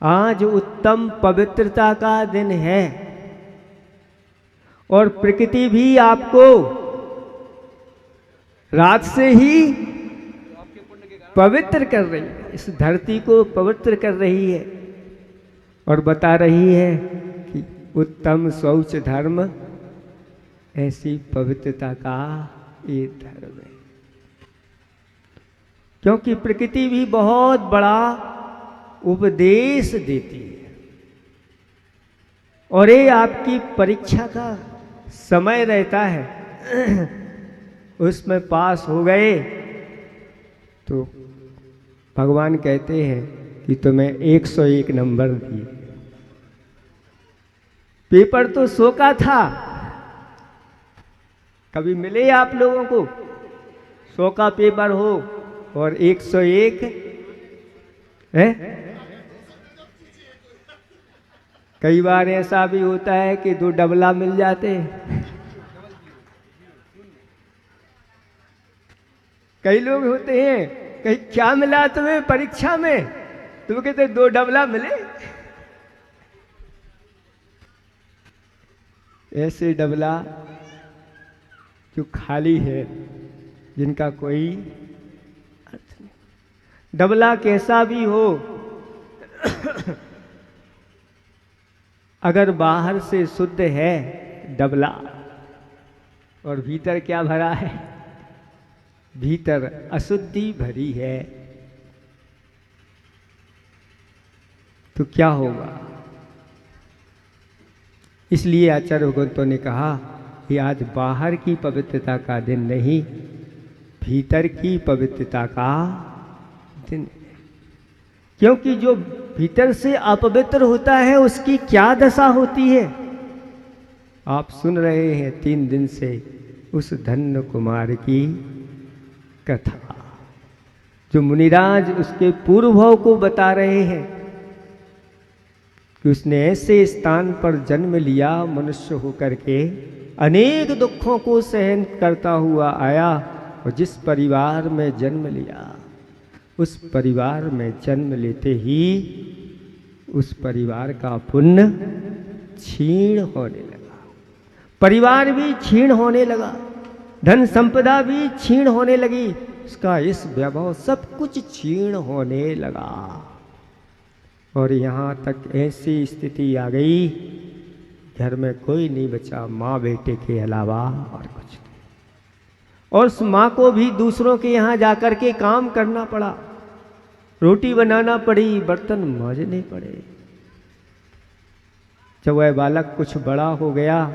आज उत्तम पवित्रता का दिन है और प्रकृति भी आपको रात से ही पवित्र कर रही है, इस धरती को पवित्र कर रही है और बता रही है कि उत्तम शौच धर्म ऐसी पवित्रता का ये धर्म है। क्योंकि प्रकृति भी बहुत बड़ा उपदेश देती है और ये आपकी परीक्षा का समय रहता है, उसमें पास हो गए तो भगवान कहते हैं कि तुम्हें 101 नंबर दिए। पेपर तो 100 का था, कभी मिले आप लोगों को 100 का पेपर हो और 101 है? कई बार ऐसा भी होता है कि 2 डबला मिल जाते हैं। कई लोग होते हैं, कहीं क्या मिला तुम्हें परीक्षा में, तुम कहते 2 डबला मिले। ऐसे डबला जो खाली है, जिनका कोई अर्थ नहीं। डबला कैसा भी हो, अगर बाहर से शुद्ध है डबला और भीतर क्या भरा है, भीतर अशुद्धि भरी है, तो क्या होगा। इसलिए आचार्य भगवंतों ने कहा कि आज बाहर की पवित्रता का दिन नहीं, भीतर की पवित्रता का दिन है। क्योंकि जो भीतर से अपवित्र होता है उसकी क्या दशा होती है। आप सुन रहे हैं 3 दिन से उस धन्य कुमार की कथा, जो मुनिराज उसके पूर्वभाव को बता रहे हैं कि उसने ऐसे स्थान पर जन्म लिया, मनुष्य होकर के अनेक दुखों को सहन करता हुआ आया और जिस परिवार में जन्म लिया उस परिवार में जन्म लेते ही उस परिवार का पुण्य क्षीण होने लगा, परिवार भी क्षीण होने लगा, धन संपदा भी क्षीण होने लगी, उसका इस वैभव सब कुछ क्षीण होने लगा। और यहाँ तक ऐसी स्थिति आ गई, घर में कोई नहीं बचा माँ बेटे के अलावा और कुछ नहीं। और उस माँ को भी दूसरों के यहाँ जाकर के काम करना पड़ा, रोटी बनाना पड़ी, बर्तन मांजने पड़े। जब वह बालक कुछ बड़ा हो गया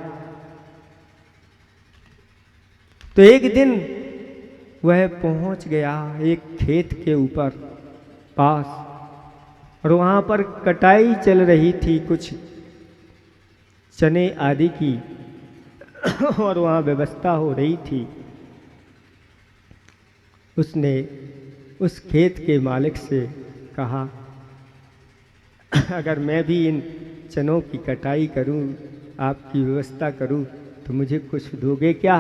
तो एक दिन वह पहुंच गया एक खेत के ऊपर पास, और वहाँ पर कटाई चल रही थी कुछ चने आदि की और वहाँ व्यवस्था हो रही थी। उसने उस खेत के मालिक से कहा, अगर मैं भी इन चनों की कटाई करूं, आपकी व्यवस्था करूं, तो मुझे कुछ दोगे क्या?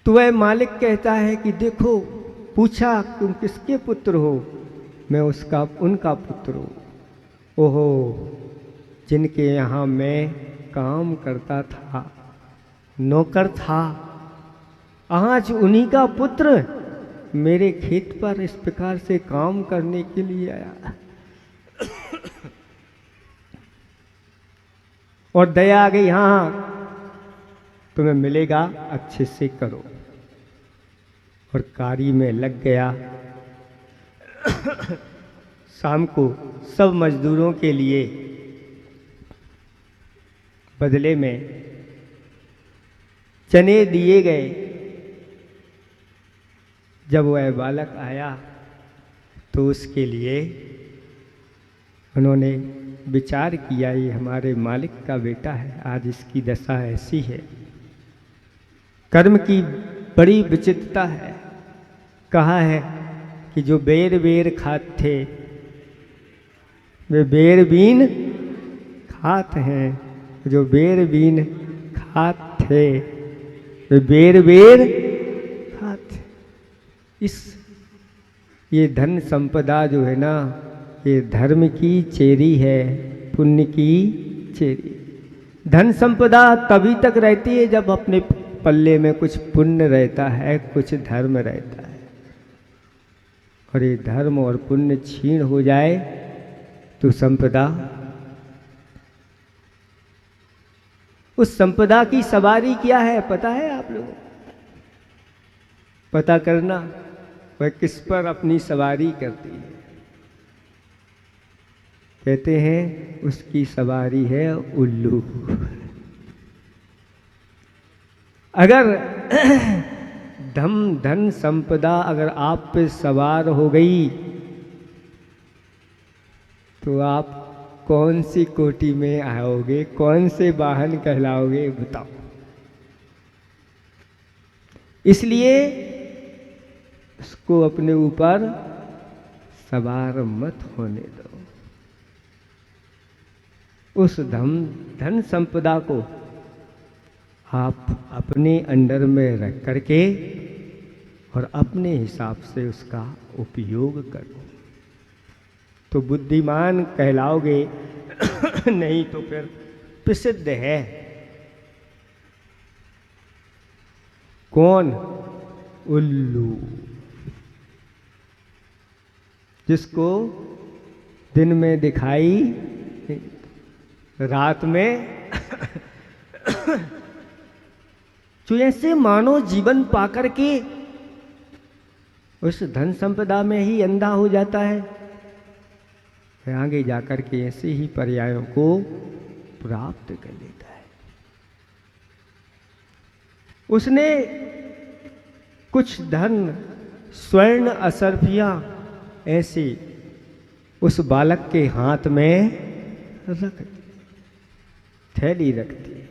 तो वह मालिक कहता है कि देखो, पूछा तुम किसके पुत्र हो? मैं उनका पुत्र हूँ। ओहो, जिनके यहाँ मैं काम करता था, नौकर था, आज उन्हीं का पुत्र मेरे खेत पर इस प्रकार से काम करने के लिए आया। और दया आ गई, हाँ तुम्हें मिलेगा, अच्छे से करो। और कार्य में लग गया। शाम को सब मजदूरों के लिए बदले में चने दिए गए। जब वह बालक आया तो उसके लिए उन्होंने विचार किया, ये हमारे मालिक का बेटा है, आज इसकी दशा ऐसी है। कर्म की बड़ी विचित्रता है। कहा है कि जो बेर बेर खात थे वे बेर बीन खात हैं, जो बेर बीन खात थे वे बेर बेर खात। इस ये धन संपदा जो है ना, ये धर्म की चेरी है, पुण्य की चेरी। धन संपदा तभी तक रहती है जब अपने पल्ले में कुछ पुण्य रहता है, कुछ धर्म रहता है। और ये धर्म और पुण्य छीण हो जाए तो संपदा, उस संपदा की सवारी क्या है पता है आप लोगों को? पता करना वह किस पर अपनी सवारी करती है। कहते हैं उसकी सवारी है उल्लू। अगर धन संपदा अगर आप पे सवार हो गई तो आप कौन सी कोटि में आओगे, कौन से वाहन कहलाओगे बताओ। इसलिए उसको अपने ऊपर सवार मत होने दो। उस धन संपदा को आप अपने अंडर में रख करके और अपने हिसाब से उसका उपयोग करो तो बुद्धिमान कहलाओगे। नहीं तो फिर प्रसिद्ध है कौन? उल्लू, जिसको दिन में दिखाई, रात में जो ऐसे मानो जीवन पाकर के उस धन संपदा में ही अंधा हो जाता है, आगे जाकर के ऐसे ही पर्यायों को प्राप्त कर लेता है। उसने कुछ धन, स्वर्ण असरफियां ऐसे उस बालक के हाथ में रख, थैली रखती है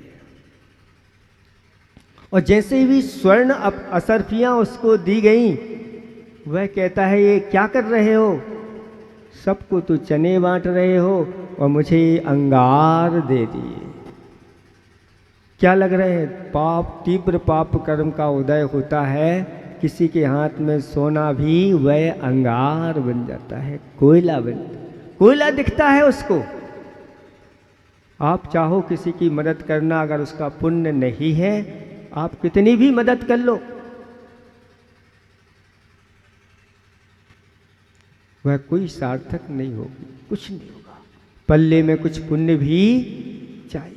और जैसे भी स्वर्ण असरफियां उसको दी गई, वह कहता है ये क्या कर रहे हो? सबको तो चने बांट रहे हो और मुझे अंगार दे दिए। क्या लग रहे हैं? पाप, तीव्र पाप कर्म का उदय होता है। किसी के हाथ में सोना भी वह अंगार बन जाता है, कोयला बन, कोयला दिखता है उसको। आप चाहो किसी की मदद करना, अगर उसका पुण्य नहीं है, आप कितनी भी मदद कर लो, वह कोई सार्थक नहीं होगी, कुछ नहीं होगा। पल्ले में कुछ पुण्य भी चाहिए।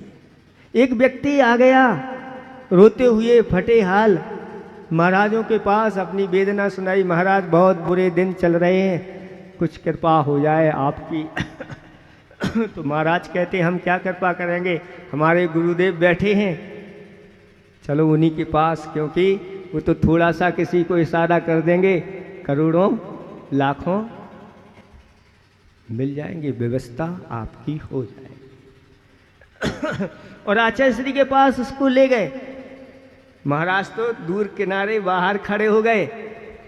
एक व्यक्ति आ गया रोते हुए फटे हाल महाराजों के पास, अपनी वेदना सुनाई। महाराज बहुत बुरे दिन चल रहे हैं, कुछ कृपा हो जाए आपकी। तो महाराज कहते हम क्या कृपा करेंगे, हमारे गुरुदेव बैठे हैं, चलो उन्हीं के पास, क्योंकि वो तो थोड़ा सा किसी को इशारा कर देंगे, करोड़ों लाखों मिल जाएंगे, व्यवस्था आपकी हो जाएगी। और आचार्य श्री के पास उसको ले गए। महाराज तो दूर किनारे बाहर खड़े हो गए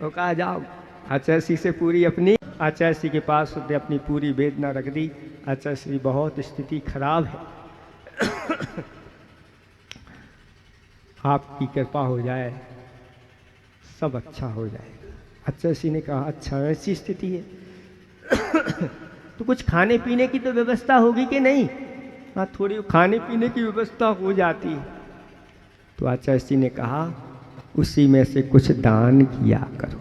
और कहा जाओ। आचार्य श्री से पूरी अपनी, आचार्य श्री के पास उसने अपनी पूरी वेदना रख दी। आचार्य श्री बहुत स्थिति खराब है, आपकी कृपा हो जाए सब अच्छा हो जाएगा। आचार्य श्री ने कहा अच्छा ऐसी स्थिति है तो कुछ खाने पीने की तो व्यवस्था होगी कि नहीं? हाँ, थोड़ी खाने पीने की व्यवस्था हो जाती है। तो आचार्य श्री ने कहा उसी में से कुछ दान किया करो,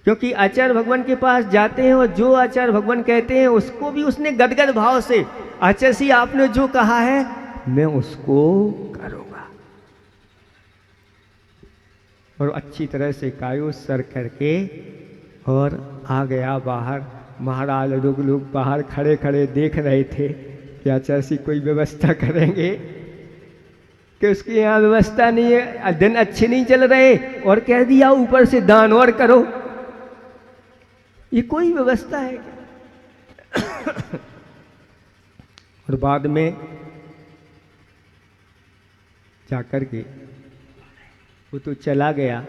क्योंकि आचार्य भगवान के पास जाते हैं और जो आचार्य भगवान कहते हैं उसको भी उसने गदगद भाव से, आचार्य श्री आपने जो कहा है मैं उसको करूँगा, और अच्छी तरह से कायो सर करके और आ गया बाहर। महाराज लोग बाहर खड़े खड़े देख रहे थे कि आचार्य श्री कोई व्यवस्था करेंगे कि उसकी यहाँ व्यवस्था नहीं है, दिन अच्छे नहीं चल रहे और कह दिया ऊपर से दान और करो, ये कोई व्यवस्था है क्या? और बाद में जाकर के वो तो चला गया।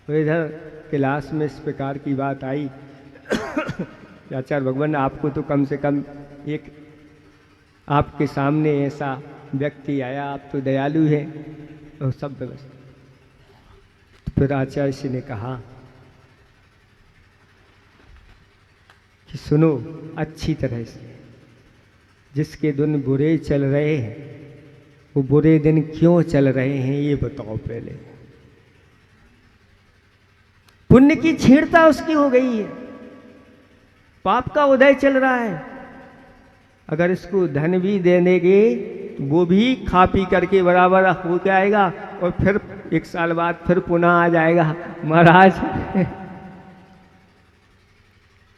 तो इधर क्लास में इस प्रकार की बात आई आचार्य भगवान आपको तो कम से कम एक आपके सामने ऐसा व्यक्ति आया, आप तो दयालु हैं, और सब व्यवस्था फिर आचार्य जी ने कहा कि सुनो अच्छी तरह से, जिसके दिन बुरे चल रहे हैं वो बुरे दिन क्यों चल रहे हैं ये बताओ पहले। पुण्य की छीणता उसकी हो गई है, पाप का उदय चल रहा है। अगर इसको धन भी दे देंगे वो भी खा पी करके बराबर हो जाएगा और फिर 1 साल बाद फिर पुनः आ जाएगा, महाराज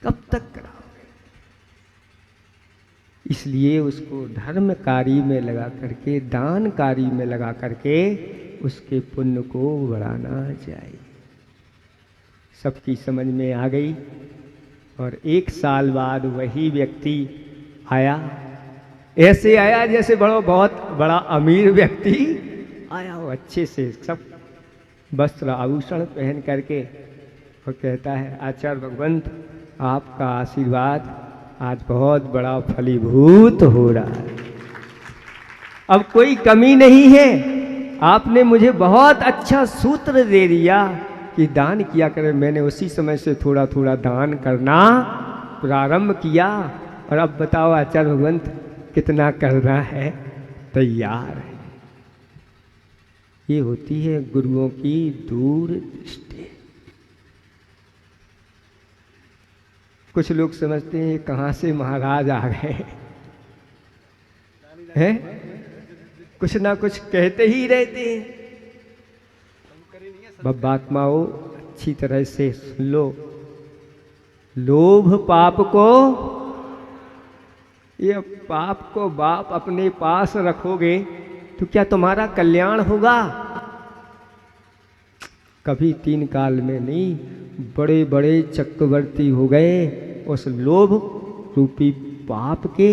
कब तक कराओगे। इसलिए उसको धर्म कार्य में लगा करके, दान कार्य में लगा करके उसके पुण्य को बढ़ाना चाहिए। सबकी समझ में आ गई। और 1 साल बाद वही व्यक्ति आया, ऐसे आया जैसे बहुत बड़ा अमीर व्यक्ति आया हो, अच्छे से सब वस्त्र आभूषण पहन करके, और कहता है आचार्य भगवंत आपका आशीर्वाद आज बहुत बड़ा फलीभूत हो रहा है, अब कोई कमी नहीं है। आपने मुझे बहुत अच्छा सूत्र दे दिया कि दान किया करें। मैंने उसी समय से थोड़ा थोड़ा दान करना प्रारंभ किया, और अब बताओ आचार्य भगवंत कितना करना है तैयार है। ये होती है गुरुओं की दूरदृष्टि। कुछ लोग समझते हैं कहाँ से महाराज आ गए हैं, कुछ ना कुछ कहते ही रहते हैं। बब्बात्माओं अच्छी तरह से सुन लो, लोभ पाप को, ये पाप को बाप अपने पास रखोगे तो क्या तुम्हारा कल्याण होगा? कभी 3 काल में नहीं, बड़े बड़े चक्रवर्ती हो गए उस लोभ रूपी पाप के,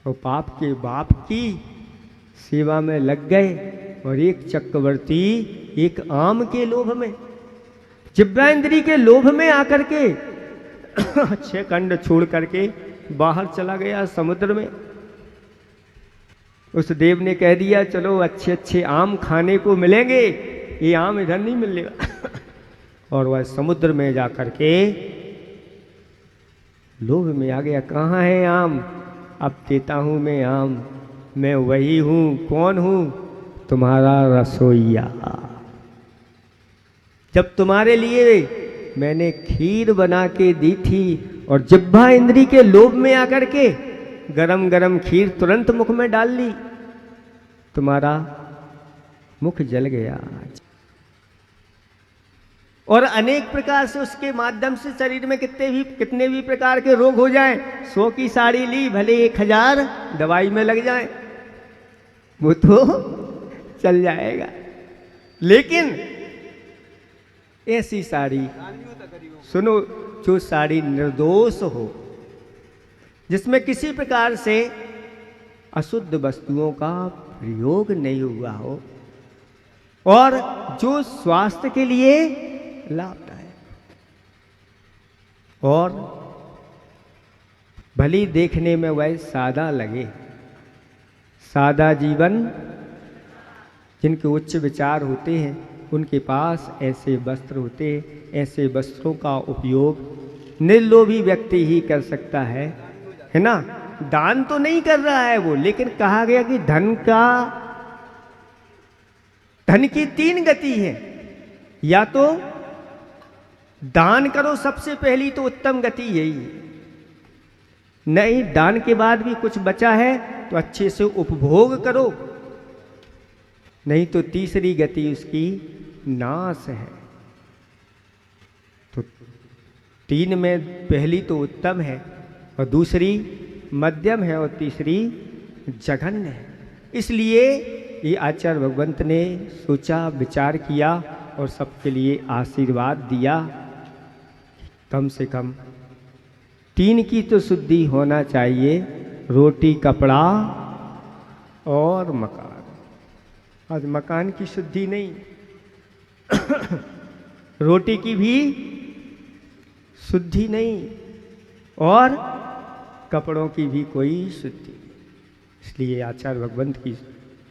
और पाप के बाप की सेवा में लग गए। और एक चक्रवर्ती एक आम के लोभ में, जिब्राइंद्री के लोभ में आकर के 6 खंड छोड़ करके बाहर चला गया समुद्र में। उस देव ने कह दिया चलो अच्छे अच्छे आम खाने को मिलेंगे, ये आम इधर नहीं मिलेगा। और वह समुद्र में जा करके लोभ में आ गया, कहाँ है आम, अब देता हूं मैं आम, मैं वही हूं, कौन हूं, तुम्हारा रसोइया। जब तुम्हारे लिए मैंने खीर बना के दी थी और जिह्वा इंद्री के लोभ में आकर के गरम गरम खीर तुरंत मुख में डाल ली, तुम्हारा मुख जल गया। और अनेक प्रकार से उसके माध्यम से शरीर में कितने भी प्रकार के रोग हो जाएं, 100 की साड़ी ली भले 1000 दवाई में लग जाए, वो तो चल जाएगा। लेकिन ऐसी साड़ी सुनो, जो साड़ी निर्दोष हो, जिसमें किसी प्रकार से अशुद्ध वस्तुओं का प्रयोग नहीं हुआ हो, और जो स्वास्थ्य के लिए लाभदायक, और भली देखने में वह सादा लगे, सादा जीवन जिनके उच्च विचार होते हैं उनके पास ऐसे वस्त्र होते हैं। ऐसे वस्त्रों का उपयोग निर्लोभी व्यक्ति ही कर सकता है ना। दान तो नहीं कर रहा है वो, लेकिन कहा गया कि धन की 3 गति है, या तो दान करो, सबसे पहली तो उत्तम गति यही है, नहीं दान के बाद भी कुछ बचा है तो अच्छे से उपभोग करो, नहीं तो तीसरी गति उसकी नाश है। तो 3 में पहली तो उत्तम है, और दूसरी मध्यम है, और तीसरी जघन्य है। इसलिए ये आचार्य भगवंत ने सोचा विचार किया और सबके लिए आशीर्वाद दिया, कम से कम 3 की तो शुद्धि होना चाहिए, रोटी कपड़ा और मकान। आज मकान की शुद्धि नहीं, रोटी की भी शुद्धि नहीं, और कपड़ों की भी कोई शुद्धि। इसलिए आचार्य भगवंत की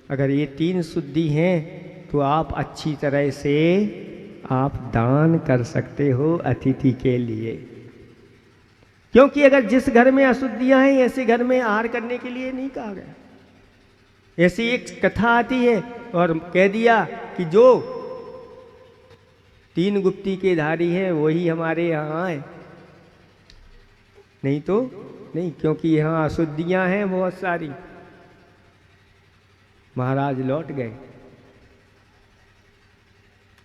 अगर ये 3 शुद्धि हैं तो आप अच्छी तरह से आप दान कर सकते हो अतिथि के लिए। क्योंकि अगर जिस घर में अशुद्धियां हैं ऐसे घर में आहार करने के लिए नहीं कहा गया। ऐसी एक कथा आती है और कह दिया कि जो 3 गुप्ती के धारी हैं वही हमारे यहाँ है, नहीं तो नहीं, क्योंकि यहाँ अशुद्धियां हैं बहुत सारी। महाराज लौट गए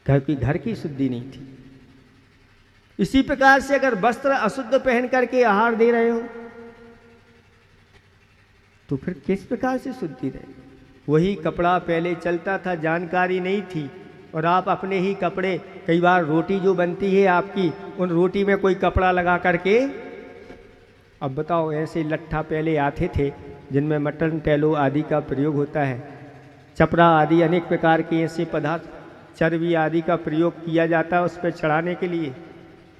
क्योंकि घर की शुद्धि नहीं थी। इसी प्रकार से अगर वस्त्र अशुद्ध पहन करके आहार दे रहे हो तो फिर किस प्रकार से शुद्धि रहे। वही कपड़ा पहले चलता था, जानकारी नहीं थी, और आप अपने ही कपड़े, कई बार रोटी जो बनती है आपकी, उन रोटी में कोई कपड़ा लगा करके, अब बताओ ऐसे लट्ठा पहले आते थे जिनमें मटन टेलो आदि का प्रयोग होता है, चपरा आदि अनेक प्रकार के ऐसे पदार्थ, चर्बी आदि का प्रयोग किया जाता है उस पर चढ़ाने के लिए।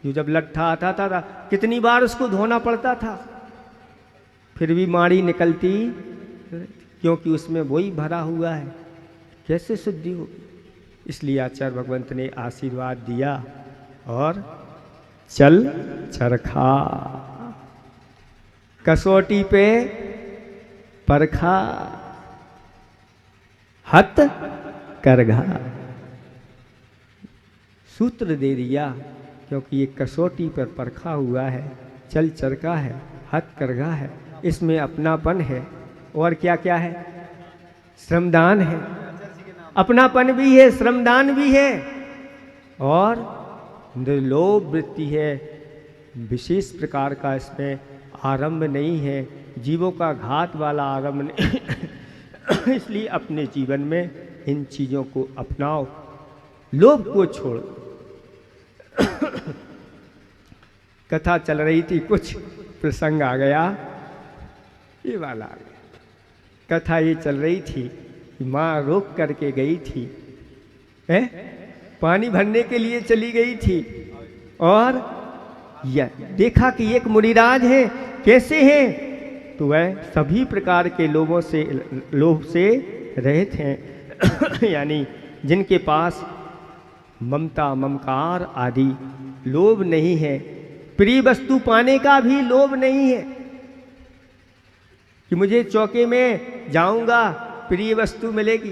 जो जब लट्ठा आता था कितनी बार उसको धोना पड़ता था, फिर भी माड़ी निकलती, क्योंकि उसमें वही भरा हुआ है, कैसे शुद्धि होगी। इसलिए आचार्य भगवंत ने आशीर्वाद दिया और चल चरखा, कसौटी पे परखा, हत करघा, सूत्र दे दिया, क्योंकि ये कसौटी पर परखा हुआ है, चल चरखा है, हत करघा है, इसमें अपनापन है और क्या क्या है, श्रमदान है, अपनापन भी है, श्रमदान भी है और निर्लोभ वृत्ति है। विशेष प्रकार का इसमें आरंभ नहीं है, जीवों का घात वाला आरंभ नहीं। इसलिए अपने जीवन में इन चीज़ों को अपनाओ, लोभ को छोड़। कथा चल रही थी, कुछ प्रसंग आ गया, ये वाला आ गया। कथा ये चल रही थी, माँ रोक करके गई थी, पानी भरने के लिए चली गई थी, और यह देखा कि एक मुनिराज है, कैसे हैं, तो वह सभी प्रकार के लोभ से रहित हैं। यानी जिनके पास ममता ममकार आदि लोभ नहीं है, प्रिय वस्तु पाने का भी लोभ नहीं है कि मुझे चौके में जाऊंगा प्रिय वस्तु मिलेगी।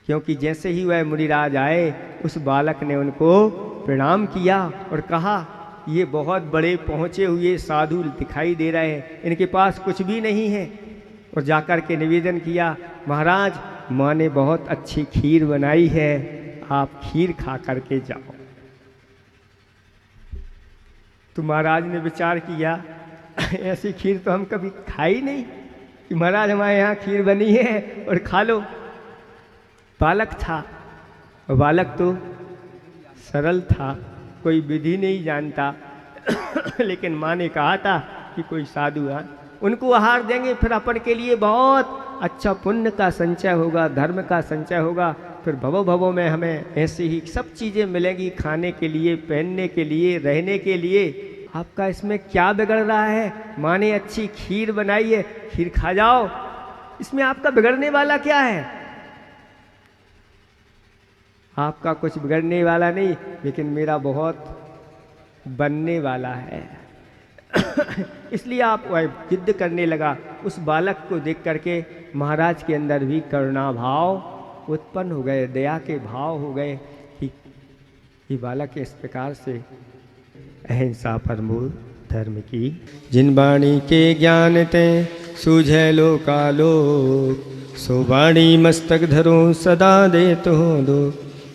क्योंकि जैसे ही वह मुनिराज आए, उस बालक ने उनको प्रणाम किया और कहा, ये बहुत बड़े पहुँचे हुए साधु दिखाई दे रहे हैं, इनके पास कुछ भी नहीं है। और जाकर के निवेदन किया, महाराज माँ ने बहुत अच्छी खीर बनाई है, आप खीर खा करके जाओ। तो महाराज ने विचार किया, ऐसी खीर तो हम कभी खाई नहीं कि महाराज हमारे यहाँ खीर बनी है और खा लो। बालक था, और बालक तो सरल था, कोई विधि नहीं जानता। लेकिन माँ ने कहा था कि कोई साधु है, उनको आहार देंगे, फिर अपन के लिए बहुत अच्छा पुण्य का संचय होगा, धर्म का संचय होगा, फिर भवो भवो में हमें ऐसी ही सब चीज़ें मिलेंगी, खाने के लिए, पहनने के लिए, रहने के लिए। आपका इसमें क्या बिगड़ रहा है? माँ ने अच्छी खीर बनाई है, खीर खा जाओ, इसमें आपका बिगड़ने वाला क्या है? आपका कुछ बिगड़ने वाला नहीं, लेकिन मेरा बहुत बनने वाला है। इसलिए आप वह जिद करने लगा। उस बालक को देख करके महाराज के अंदर भी करुणा भाव उत्पन्न हो गए, दया के भाव हो गए कि बालक इस प्रकार से अहिंसा परमो धर्म की। जिन वाणी के ज्ञान ते सूझे लोकालोक, सो वाणी मस्तक धरो सदा दे तो दो।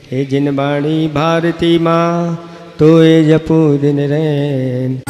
हे जिन वाणी भारती माँ, तो ये जपू दिन रैन।